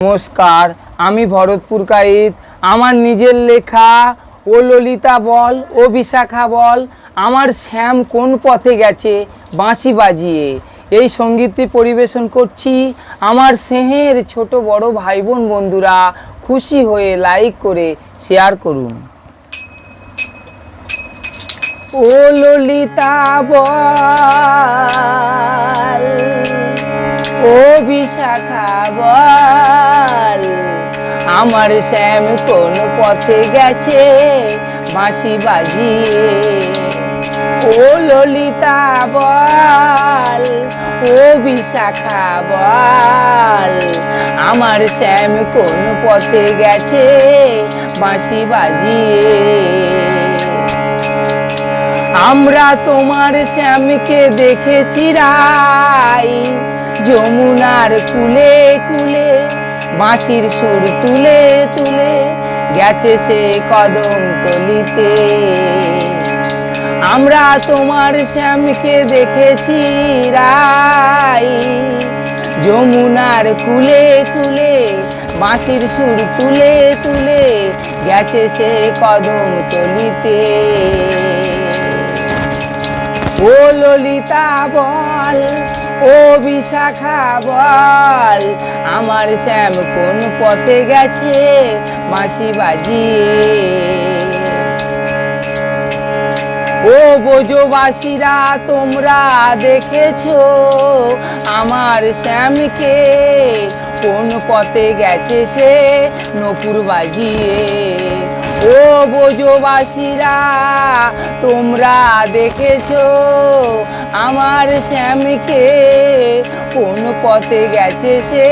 নমস্কার, আমি ভরতপুর কাইত। আমার নিজের লেখা ও ললিতা বল ও বিশাখা বল, আমার শ্যাম কোন পথে গেছে বাঁশি বাজিয়ে, এই সঙ্গীতটি পরিবেশন করছি। আমার স্নেহের ছোট বড় ভাই বোন বন্ধুরা খুশি হয়ে লাইক করে শেয়ার করুন। ও ললিতা বল ও বিশাখা বল, আমার শ্যাম কোন পথে গেছে বাঁশি বাজিয়ে। ও ললিতা বল ও বিশাখা বল, আমার শ্যাম কোন পথে গেছে বাঁশি বাজিয়ে। আমরা তোমার শ্যামকে দেখেছি রাই, যমুনার কুলে কুলে বাঁশির সুর তুলে তুলে গেছে সে কদম তলিতে। আমরা তোমার শ্যামকে দেখেছি রাই, যমুনার কুলে কুলে বাঁশির সুর তুলে তুলে গেছে সে কদম তলিতে। ও ললিতা বল ও বিশাখা বল, আমার শ্যাম কোন পথে গেছে বাঁশি বাজিয়ে। ও ব্রজবাসীরা তোমরা দেখেছো আমার শ্যামকে, কোন পথে গেছে সে নূপুর বাজিয়ে। ও ব্রজবাসীরা তোমরা দেখেছো আমার শ্যামকে, কোন পথে গেছে সে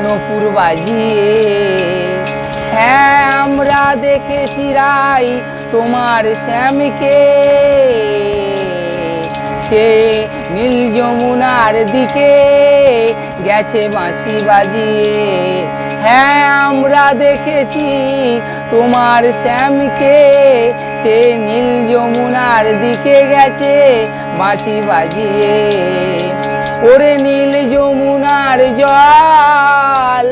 নূপুর বাজিয়ে। হ্যাঁ, আমরা দেখেছি রাই তোমার শ্যামকে, সে নীল যমুনার দিকে গেছে বাঁশি বাজিয়ে। হ্যাঁ, আমরা দেখেছি তোমার শ্যামকে, সে নীল যমুনার দিকে গেছে বাঁশি বাজিয়ে। ওরে নীল যমুনার জল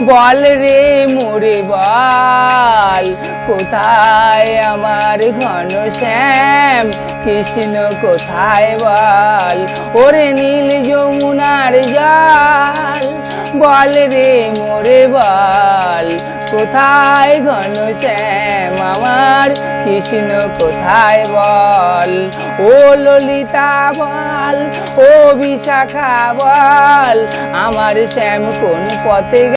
বল রে মোরে বল, কোথায় আমার ঘন শ্যাম কৃষ্ণ কোথায় বল। ওরে নীল যমুনার জল বল রে মোরে বল, কোথায় ঘন শ্যাম আমার কৃষ্ণ কোথায় বল। ও ললিতা বল ও বিশাখা বল, আমার শ্যাম কোন পথে